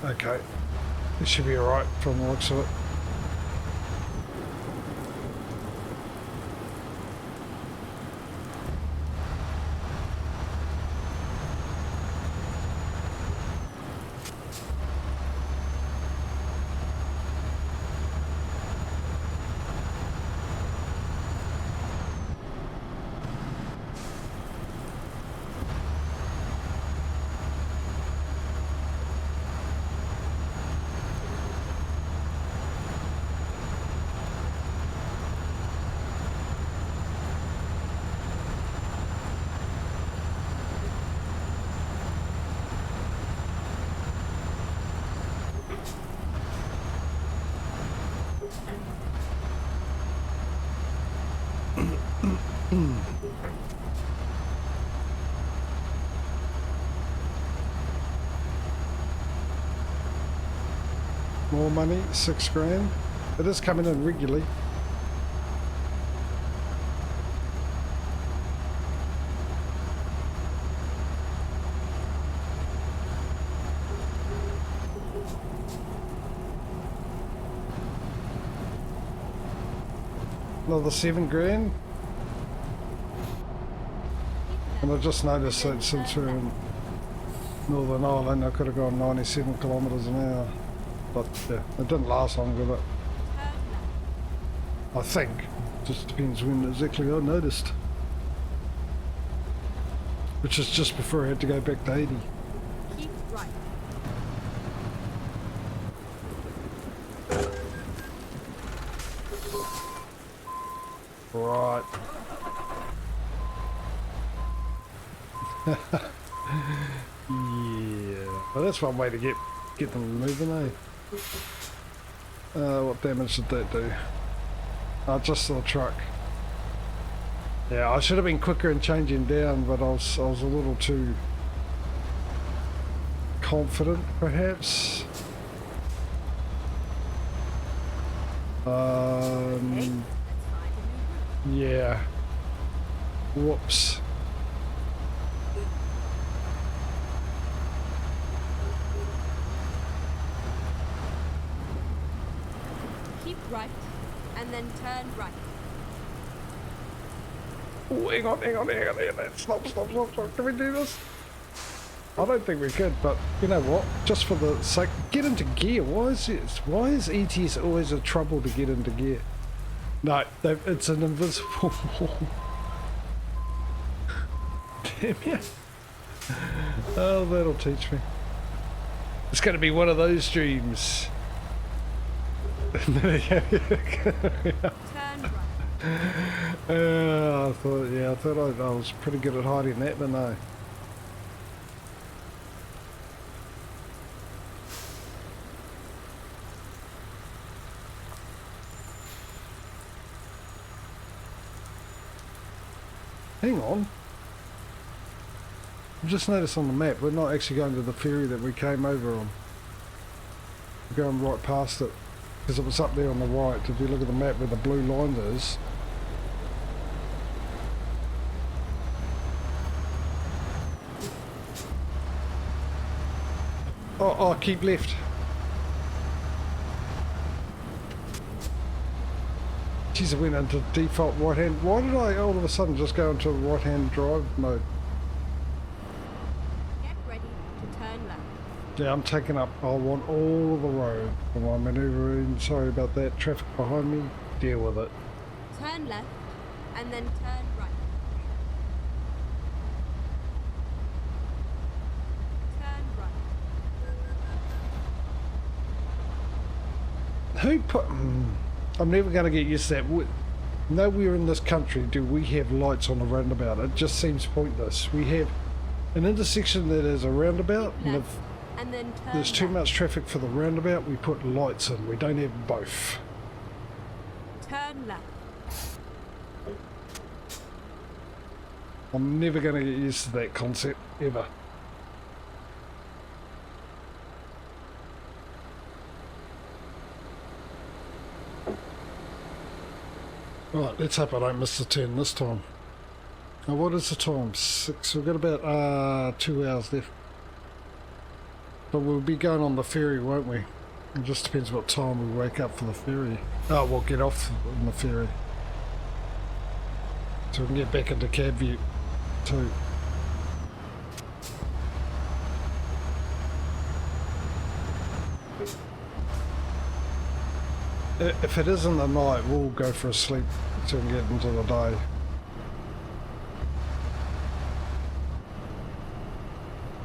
Okay. It should be alright from the looks of it. More money, 6 grand. It is coming in regularly. Another 7 grand. And I just noticed that since we're in Northern Ireland I could have gone 97 kilometres an hour. But yeah, it didn't last long, did it? I think. Just depends when exactly I noticed. Which is just before I had to go back to 80. Keep right. Right. Yeah. Well, that's one way to get them moving, eh? What damage did that do? Just the truck. Yeah, I should have been quicker in changing down, but I was a little too confident, perhaps. Yeah. Whoops. Keep right, and then turn right. Oh, hang on. Stop. Can we do this? I don't think we could, but you know what? Just for the sake, get into gear. Why is ETS always a trouble to get into gear? No, it's an invisible wall. Damn you. Oh, that'll teach me. It's going to be one of those streams. Turn right. I thought I was pretty good at hiding that, but no. Hang on. I've just noticed on the map we're not actually going to the ferry that we came over on. We're going right past it. Because it was up there on the right. If you look at the map where the blue line is. Oh, keep left. Jeez, I went into default right hand. Why did I all of a sudden just go into right hand drive mode? Get ready to turn left. Yeah, I'm taking up. I want all of the road for my manoeuvring. Sorry about that. Traffic behind me. Deal with it. Turn left, and then turn right. Turn right. Who put... I'm never going to get used to that. Nowhere in this country do we have lights on the roundabout. It just seems pointless. We have an intersection that is a roundabout, and if And then turn there's too left. much traffic for the roundabout, we put lights in. We don't have both. Turn left. I'm never going to get used to that concept, ever. Right, let's hope I don't miss the turn this time. Now, what is the time? 6. We've got about 2 hours left. But we'll be going on the ferry, won't we? It just depends what time we wake up for the ferry. Oh, we'll get off on the ferry. So we can get back into cab view too. If it isn't the night, we'll go for a sleep until we get into the day.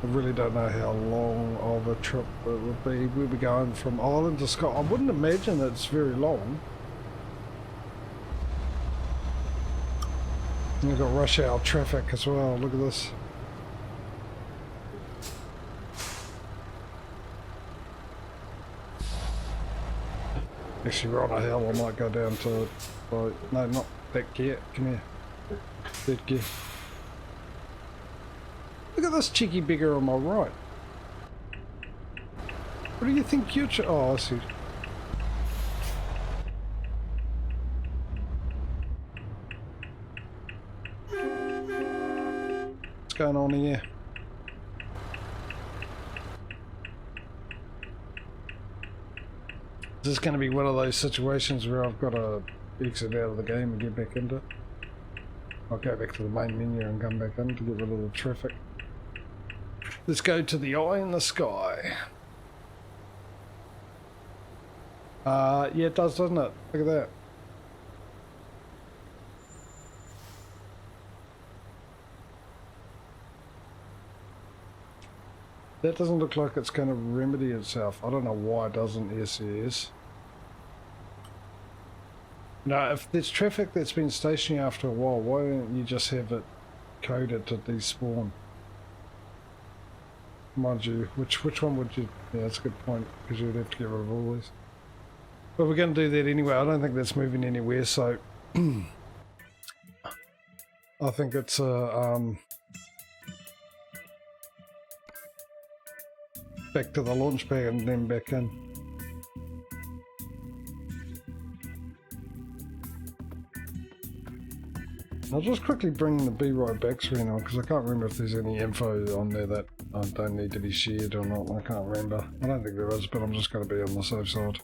I really don't know how long of a trip it would be. We'll be going from Ireland to Scotland. I wouldn't imagine it's very long. And we've got rush hour traffic as well. Look at this. Actually, we're on a hill. I might go down to... no, not that gear. Come here. That gear. Look at this cheeky beggar on my right. What do you think you're... oh, I see. What's going on here? Is this going to be one of those situations where I've got to exit out of the game and get back into it? I'll go back to the main menu and come back in to get rid of the traffic. Let's go to the eye in the sky. Yeah, it does, doesn't it? Look at that. That doesn't look like it's going to remedy itself. I don't know why it doesn't. Yes, it is. Now, if there's traffic that's been stationary after a while, why don't you just have it coded to despawn? Mind you, which one would you... yeah, that's a good point, because you'd have to get rid of all these. But we're going to do that anyway. I don't think that's moving anywhere, so... I think it's back to the launch pad and then back in. I'll just quickly bring the Be Right Back screen on, because I can't remember if there's any info on there that don't need to be shared or not. I can't remember. I don't think there is, but I'm just going to be on the safe side.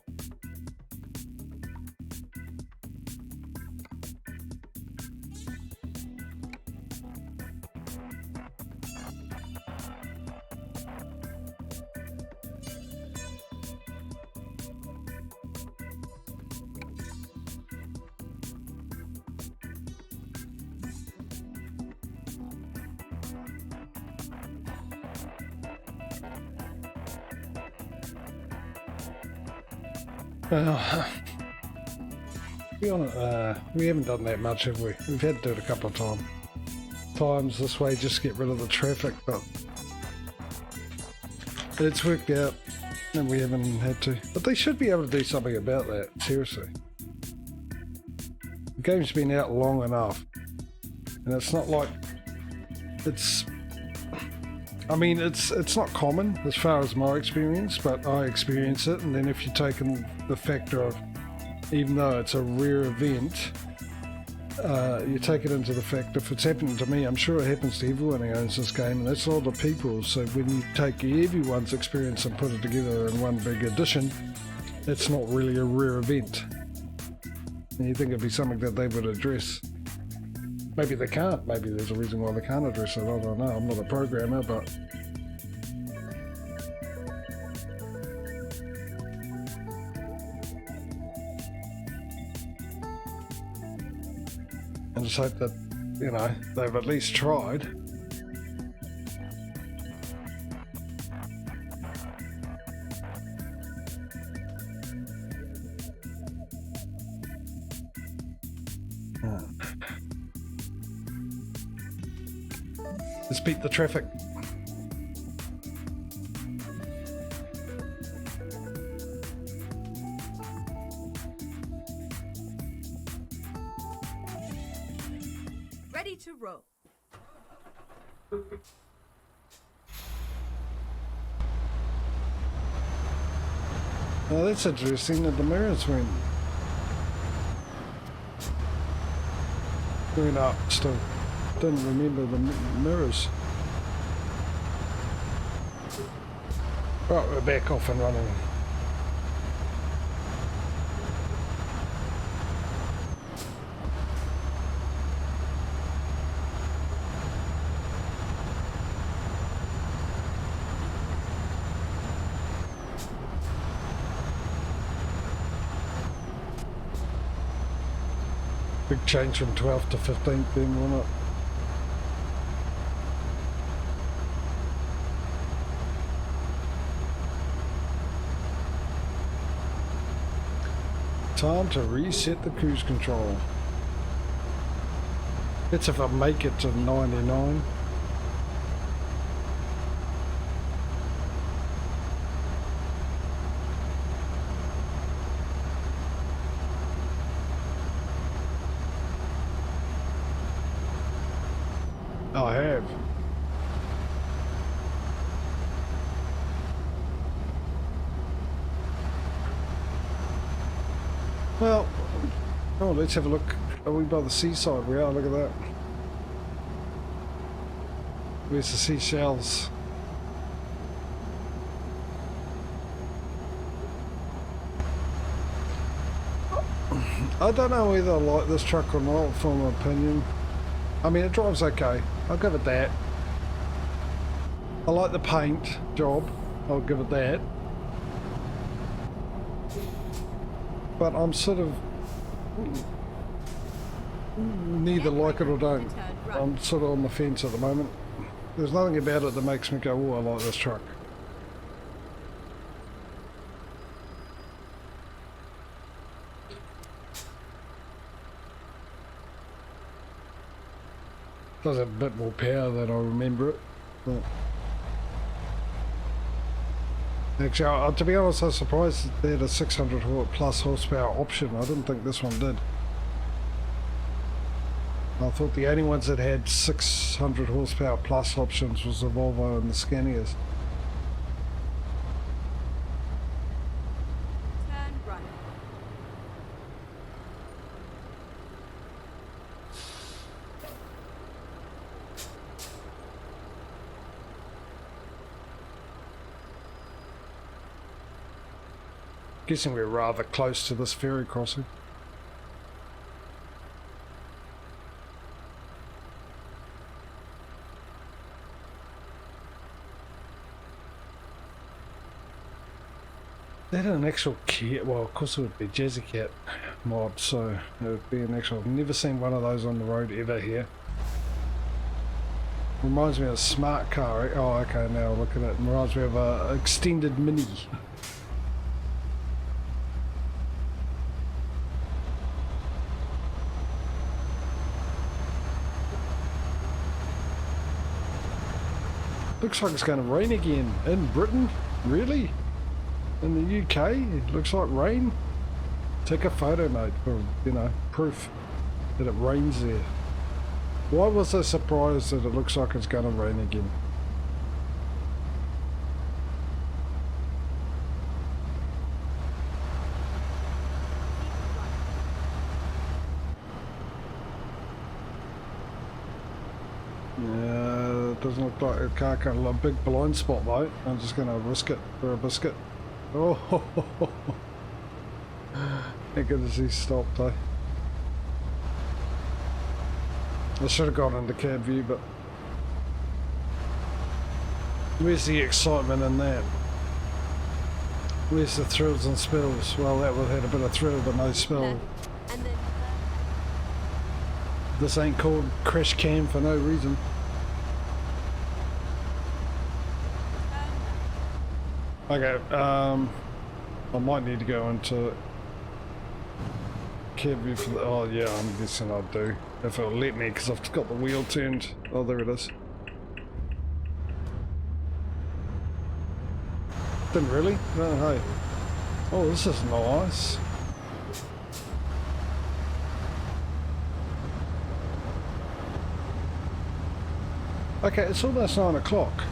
Be honest, we haven't done that much, have we? We've had to do it a couple of times this way, just to get rid of the traffic, but it's worked out and we haven't had to. But they should be able to do something about that, seriously. The game's been out long enough, and it's not like it's... I mean, it's not common as far as my experience, but I experience it. And then if you take in the factor of, even though it's a rare event, you take it into the fact, if it's happening to me, I'm sure it happens to everyone who owns this game, and that's all the people. So when you take everyone's experience and put it together in one big edition, it's not really a rare event. And you think it'd be something that they would address. Maybe they can't. Maybe there's a reason why they can't address it. I don't know. I'm not a programmer, but... I just hope that, you know, they've at least tried. Let's beat the traffic. Ready to roll. Oh, that's interesting that the mirrors went up still. Didn't remember the mirrors. Right, we're back off and running. Big change from 12th to 15th then, wasn't it? Time to reset the cruise control. That's if I make it to 99. I have. Well, oh, let's have a look. Are we by the seaside? We are, look at that. Where's the seashells? I don't know whether I like this truck or not, for my opinion. I mean, it drives okay. I'll give it that. I like the paint job. I'll give it that. But I'm sort of neither like it or don't. I'm sort of on the fence at the moment. There's nothing about it that makes me go, oh, I like this truck. Does have a bit more power than I remember it. But actually, to be honest, I was surprised they had a 600 plus horsepower option. I didn't think this one did. I thought the only ones that had 600 horsepower plus options was the Volvo and the Scanias. Turn right. Guessing we're rather close to this ferry crossing. Is that an actual cat? Well, of course it would be Jazzy Cat mod, so it would be an actual. I've never seen one of those on the road ever here. Reminds me of a smart car. Oh, okay, now look at it. Reminds me of a extended Mini. Looks like it's going to rain again in Britain. Really? In the UK? It looks like rain. Take a photo, mate, for, you know, proof that it rains there. Why was I surprised that it looks like it's going to rain again? Yeah, it doesn't look like a car got a big blind spot though. I'm just going to risk it for a biscuit. Oh, thank goodness he stopped, eh? I should have gone into cab view, but where's the excitement in that? Where's the thrills and spills? Well, that would have had a bit of thrill, but no spill. And then This ain't called crash cam for no reason. Okay, I might need to go into cab view for the, oh yeah, I'm guessing I do. If it'll let me, because I've got the wheel turned. Oh, there it is. Didn't really? No, hey. Oh, this is nice. Okay, it's almost 9 o'clock.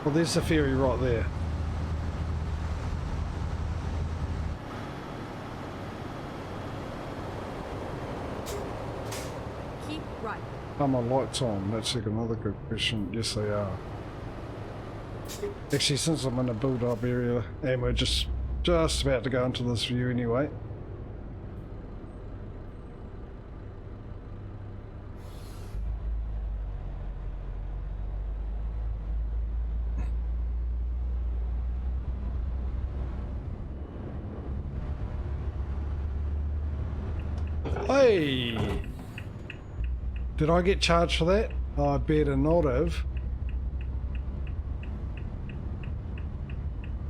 Well, there's the ferry right there. keep right. Are my lights on? That's like another good question. Yes, they are. Actually, since I'm in a build-up area, and we're just about to go into this view anyway. Hey! Did I get charged for that? I better not have.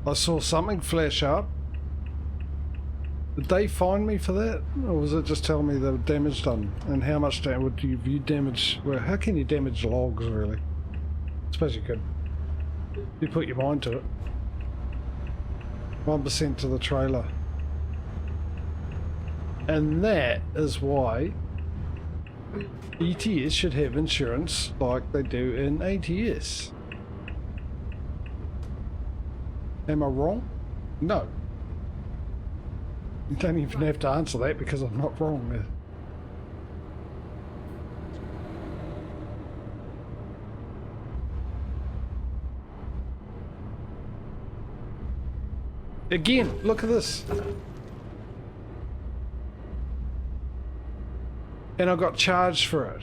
I saw something flash up. Did they find me for that? Or was it just telling me the damage done? And how much damage would you damage? Well, how can you damage logs, really? I suppose you could. You put your mind to it. 1% to the trailer. And that is why ETS should have insurance like they do in ATS. Am I wrong? No. You don't even have to answer that because I'm not wrong. Again, look at this. And I got charged for it.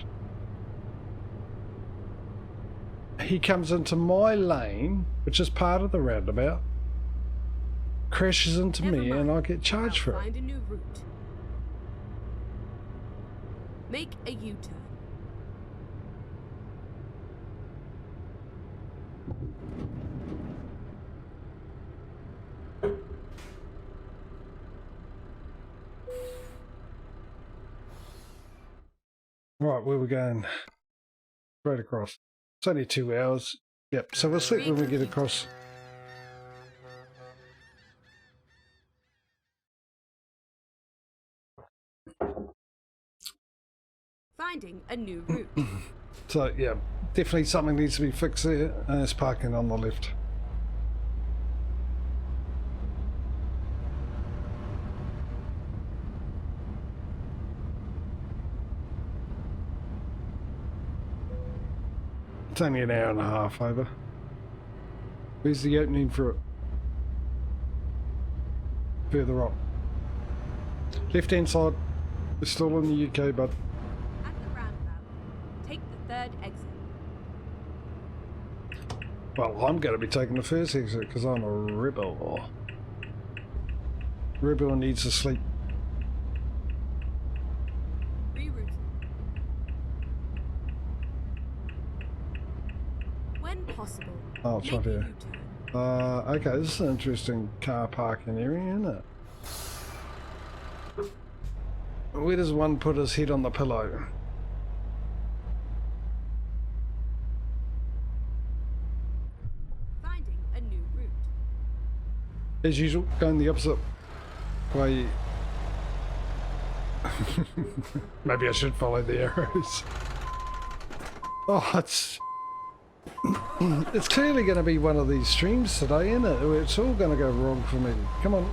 He comes into my lane, which is part of the roundabout, crashes into me, and I get charged for it. Find a new route. Make a U-turn. Right, where we going? Straight across. It's only 2 hours. Yep, so we'll sleep when we get across. Finding a new route. So, yeah, definitely something needs to be fixed there. And it's parking on the left. It's only an hour and a half over. Where's the opening for it? Further up. Left hand side. We're still in the UK, but At the roundabout, take the third exit. well, I'm going to be taking the first exit because I'm a rebel. Rebel needs to sleep. Rerouting. When possible, Oh, it's make right a here. U-turn. Okay, this is an interesting car parking area, isn't it? Where does one put his head on the pillow? Finding a new route. As usual, going the opposite way. Maybe I should follow the arrows. Oh, it's clearly going to be one of these streams today, isn't it? It's all going to go wrong for me. Come on.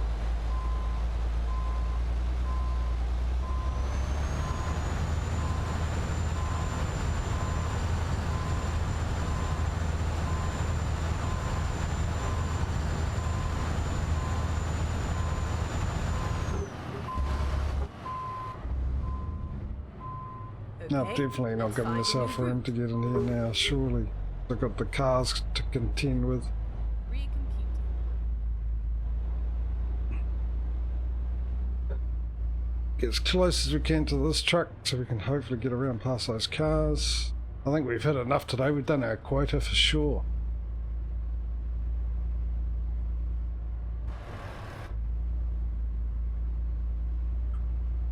No, Okay, definitely not let's giving find a myself new room route. to get in here now, surely. I've got the cars to contend with. Recomputing. Get as close as we can to this truck so we can hopefully get around past those cars. I think we've hit enough today. We've done our quota for sure.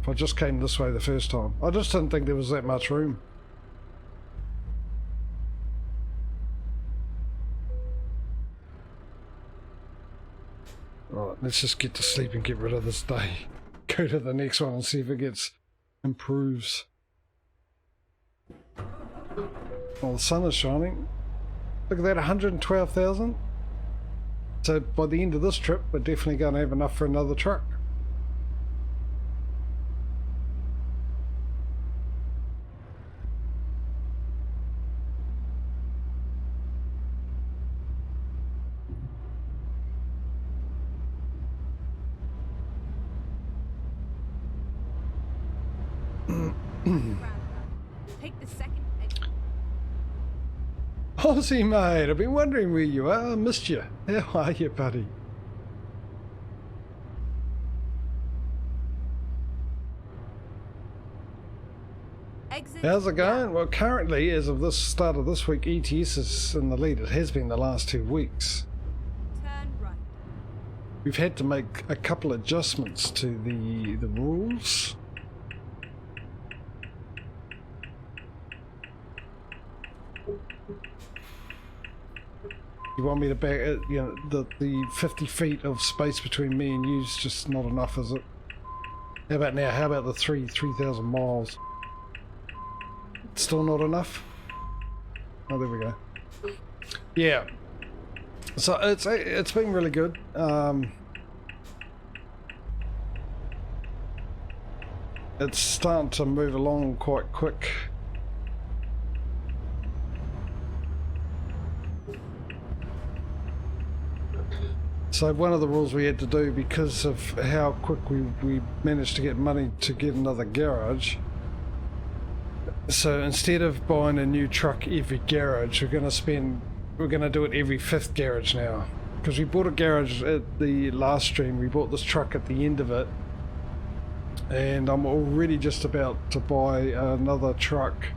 If I just came this way the first time. I just didn't think there was that much room. Right, let's just get to sleep and get rid of this day. Go to the next one and see if it improves. Well, the sun is shining. Look at that, 112,000. So by the end of this trip, we're definitely going to have enough for another truck. Aussie, mate, I've been wondering where you are. I missed you. How are you, buddy? Exit. How's it going? now. Well, currently, as of this start of this week, ETS is in the lead. It has been the last 2 weeks. Turn right. We've had to make a couple adjustments to the rules. You want me to back it? You know, the 50 feet of space between me and you is just not enough, is it? How about now? How about the 3,000 miles? Still not enough? Oh, there we go. Yeah. So it's been really good. It's starting to move along quite quick. So one of the rules we had to do, because of how quick we managed to get money to get another garage, so instead of buying a new truck every garage, we're going to do it every 5th garage now. Because we bought a garage at the last stream, we bought this truck at the end of it, and I'm already just about to buy another truck,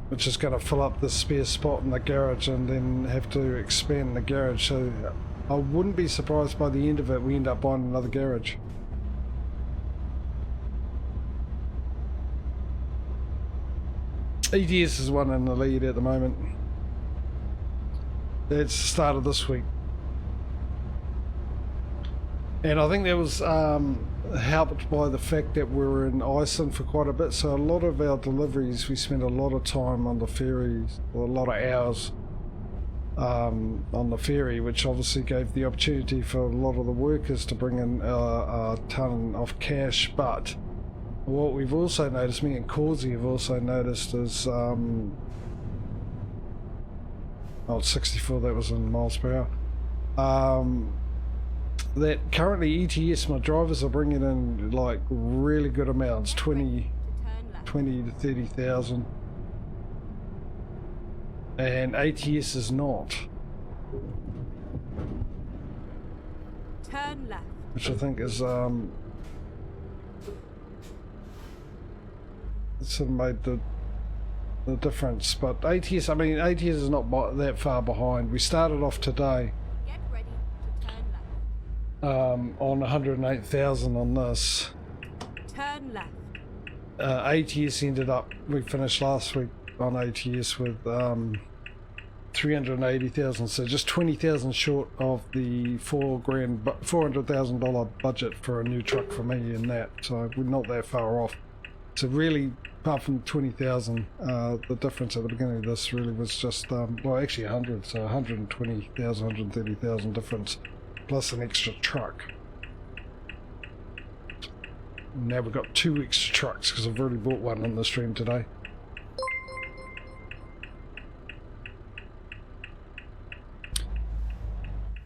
which is going to fill up the spare spot in the garage and then have to expand the garage. So I wouldn't be surprised by the end of it we end up buying another garage. ETS is one in the lead at the moment. It's the start of this week. And I think that was helped by the fact that we were in Iceland for quite a bit, so a lot of our deliveries we spent a lot of time on the ferries, or a lot of hours on the ferry, which obviously gave the opportunity for a lot of the workers to bring in a ton of cash. But what we've also noticed, me and Causey have also noticed, is it's 64, that was in miles per hour, that currently ETS, my drivers are bringing in like really good amounts, 20 to 30,000, and ATS is not, Turn left. which I think is it sort of made the difference. But ATS, I mean, ATS is not that far behind. We started off today Get ready to turn left. on 108,000 on this. Turn left. ATS ended up, we finished last week on ATS with 380,000, so just 20,000 short of the $400,000 budget for a new truck for me in that, so we're not that far off. So really, apart from 20,000, the difference at the beginning of this really was just, well, actually 100, so 120,000, 130,000 difference, plus an extra truck. Now we've got 2 extra trucks because I've already bought one in the stream today.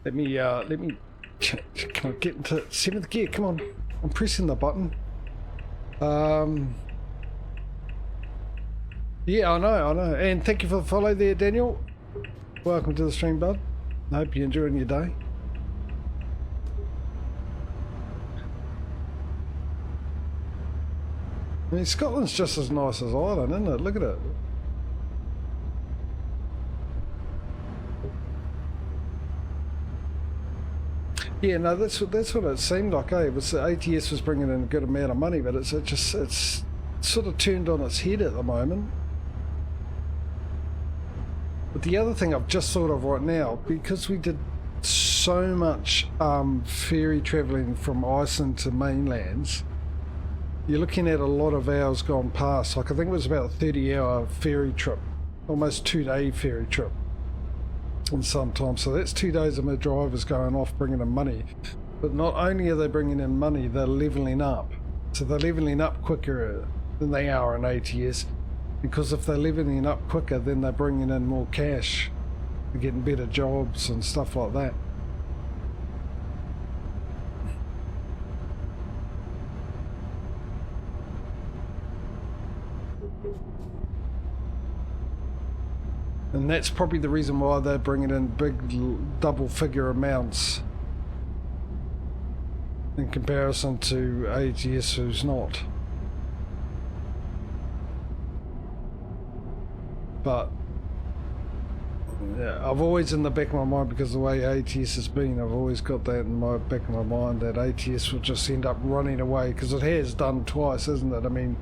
Let me can I get into 7th gear? Come on, I'm pressing the button. Yeah, I know, and thank you for the follow there, Daniel. Welcome to the stream, bud. I hope you're enjoying your day. I mean, Scotland's just as nice as Ireland, isn't it? Look at it. Yeah, no, that's what it seemed like. It was ATS was bringing in a good amount of money, but it's sort of turned on its head at the moment. But the other thing I've just thought of right now, because we did so much ferry travelling from Iceland to mainlands, you're looking at a lot of hours gone past. Like I think it was about a 30-hour ferry trip, almost 2-day ferry trip. And sometimes, so that's 2 days of my drivers going off bringing in money. But not only are they bringing in money, they're leveling up. So they're leveling up quicker than they are in ATS, because if they're leveling up quicker, then they're bringing in more cash. They're getting better jobs and stuff like that. And that's probably the reason why they're bringing in big double figure amounts in comparison to ATS who's not. But yeah, I've always in the back of my mind, because the way ATS has been, I've always got that in my back of my mind that ATS will just end up running away, because it has done twice, hasn't it? I mean,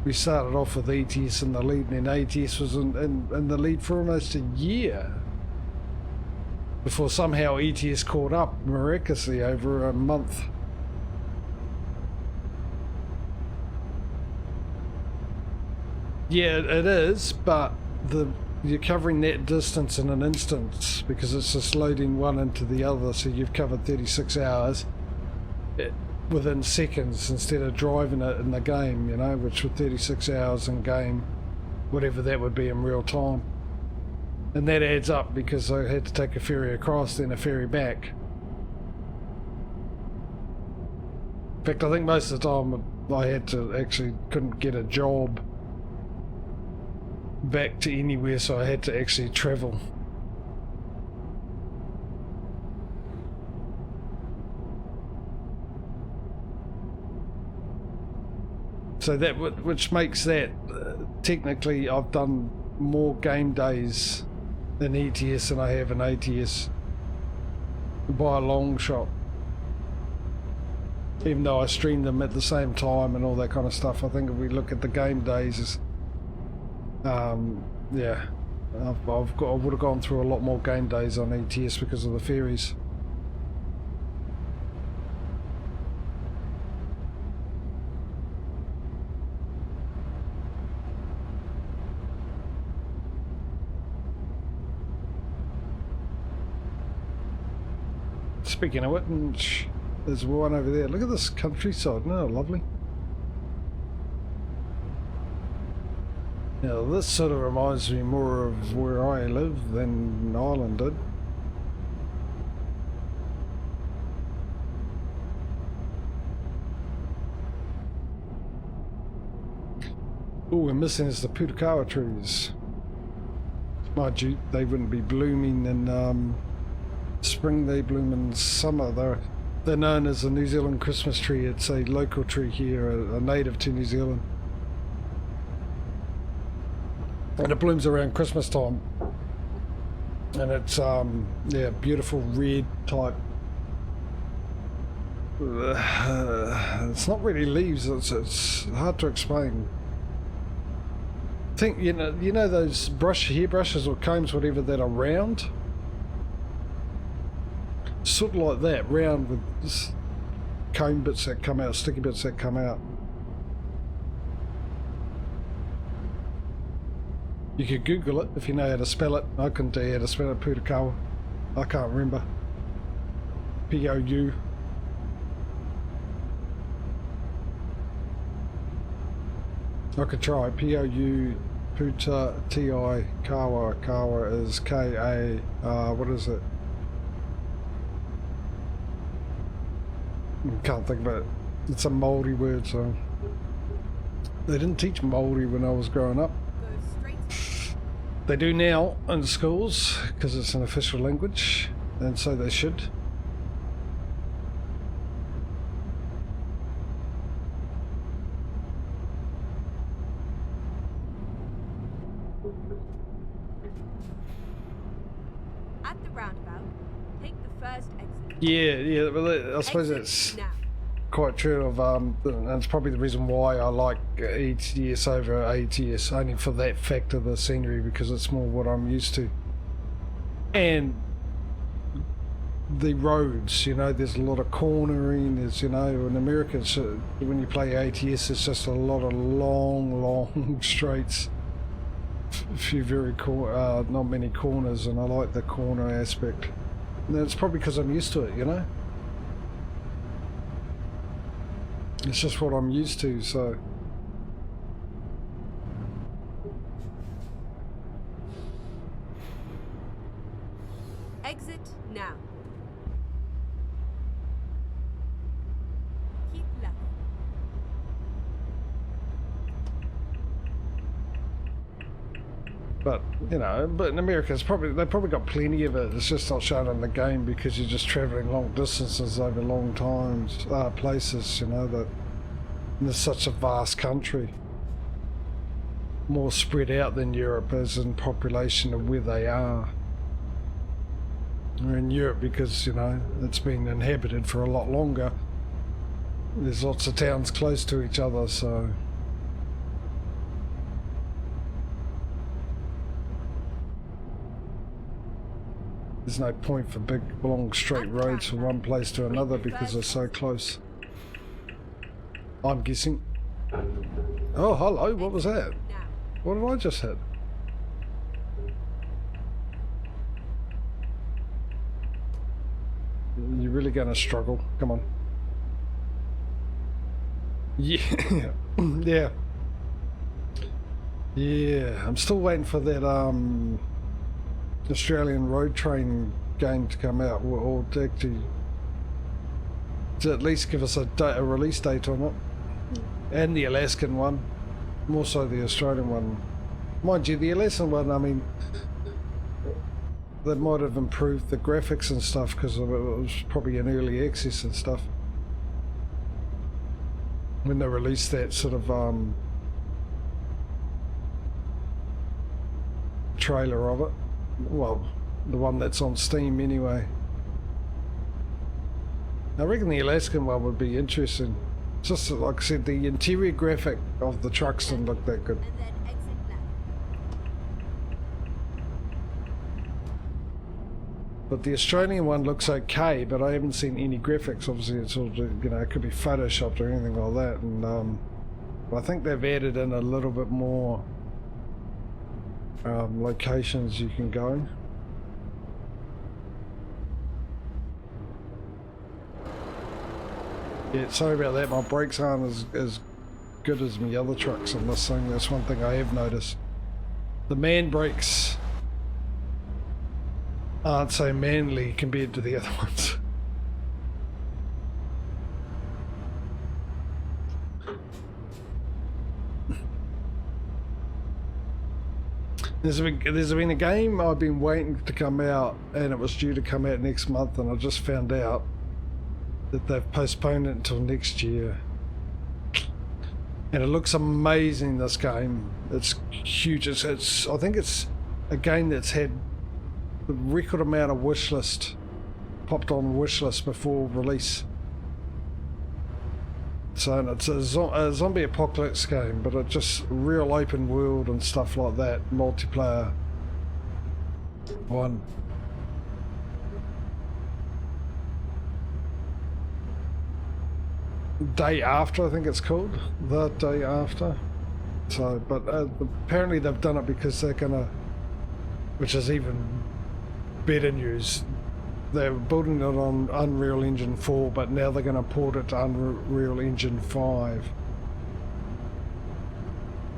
we started off with ETS in the lead, and then ATS was in the lead for almost a year before somehow ETS caught up miraculously over a month. Yeah, it is, but you're covering that distance in an instant, because it's just loading one into the other, so you've covered 36 hours within seconds instead of driving it in the game, you know, which with 36 hours in game, whatever that would be in real time. And that adds up, because I had to take a ferry across, then a ferry back. In fact, I think most of the time I had to couldn't get a job back to anywhere, so I had to actually travel. So that, which makes that technically I've done more game days in ETS than I have in ATS by a long shot, even though I stream them at the same time and all that kind of stuff. I think if we look at the game days, yeah, I would have gone through a lot more game days on ETS because of the ferries. Speaking of which, there's one over there. Look at this countryside. No, lovely. Now this sort of reminds me more of where I live than Ireland did. All we're missing is the Putakawa trees. Mind you, they wouldn't be blooming in spring, they bloom in summer. They're known as the New Zealand Christmas tree. It's a local tree here, a native to New Zealand. And it blooms around Christmas time. And it's, yeah, beautiful red type. It's not really leaves, it's hard to explain. I think, you know those hairbrushes or combs, whatever, that are round? Sort of like that, round with comb bits that come out, sticky bits that come out. You could Google it if you know how to spell it. I couldn't tell you how to spell it, Putakawa. I can't remember. P-O-U. I could try. P-O-U, Puta, T-I, Kawa. Kawa is K-A, what is it? Can't think about it. It's a Māori word, so... They didn't teach Māori when I was growing up. They do now in schools, because it's an official language, and so they should. At the roundabout, take the first exit. Yeah, well, I suppose that's quite true of, and it's probably the reason why I like ETS over ATS, only for that fact of the scenery, because it's more what I'm used to. And the roads, there's a lot of cornering, there's, in America, when you play ATS, it's just a lot of long straights. A few very not many corners, and I like the corner aspect. And it's probably because I'm used to it, It's just what I'm used to, so... Exit now. Keep left. But you know, but in America, they've probably got plenty of it. It's just not shown in the game because you're just travelling long distances over long times, places. You know that it's such a vast country, more spread out than Europe is in population of where they are. We're in Europe because you know it's been inhabited for a lot longer. There's lots of towns close to each other, so. There's no point for big, long, straight roads from one place to another because they're so close. I'm guessing. Oh, hello, what was that? What did I just hit? You're really going to struggle. Come on. Yeah. Yeah. Yeah, I'm still waiting for that, Australian road train game to come out, or to actually to at least give us a release date on it, and the Alaskan one, more so the Australian one. Mind you, the Alaskan one, I mean, they might have improved the graphics and stuff because it was probably an early access and stuff when they released that sort of trailer of it. Well, the one that's on Steam anyway. I reckon the Alaskan one would be interesting. Just like I said, the interior graphic of the trucks didn't look that good. And then exit left. But the Australian one looks okay, but I haven't seen any graphics. Obviously, it's all, you know, it could be photoshopped or anything like that. And I think they've added in a little bit more locations you can go. Yeah, sorry about that. My brakes aren't as good as my other trucks on this thing. That's one thing I have noticed. The man brakes aren't so manly compared to the other ones. There's been a game I've been waiting to come out, and it was due to come out next month, and I just found out that they've postponed it until next year. And it looks amazing, this game. It's huge. It's I think it's a game that's had the record amount of wishlist, popped on wishlist before release. So it's a zombie apocalypse game, but it's just real open world and stuff like that, multiplayer one. Day After, I think it's called. The Day After. So, but apparently they've done it because they're gonna, which is even better news, they're building it on Unreal Engine 4, but now they're going to port it to Unreal Engine 5.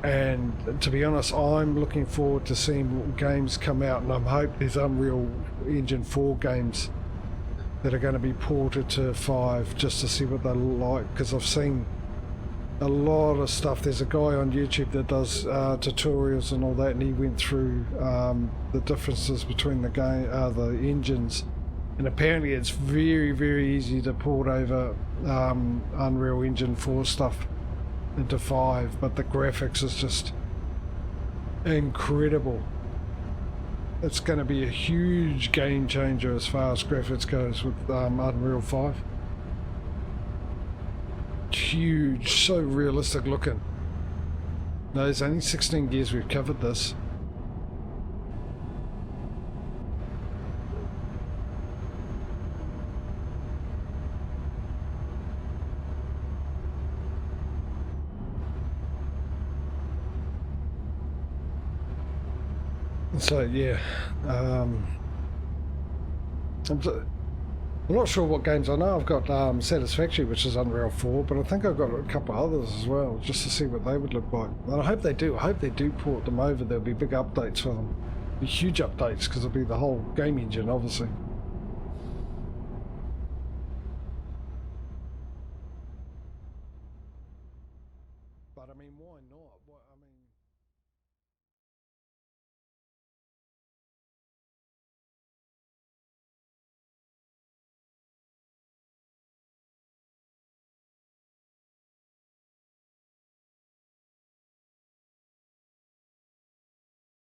And to be honest, I'm looking forward to seeing games come out, and I hope there's Unreal Engine 4 games that are going to be ported to 5 just to see what they look like, because I've seen a lot of stuff. There's a guy on YouTube that does tutorials and all that, and he went through the differences between the game, the engines. And apparently it's very, very easy to port over Unreal Engine 4 stuff into 5, but the graphics is just incredible. It's going to be a huge game changer as far as graphics goes with Unreal 5. Huge, so realistic looking. No, there's only 16 gears, we've covered this. So yeah, I'm not sure what games. I know I've got Satisfactory, which is Unreal 4, but I think I've got a couple others as well, just to see what they would look like. And I hope they do. I hope they do port them over. There'll be big updates for them. Be huge updates, because it'll be the whole game engine, obviously. But I mean, why not?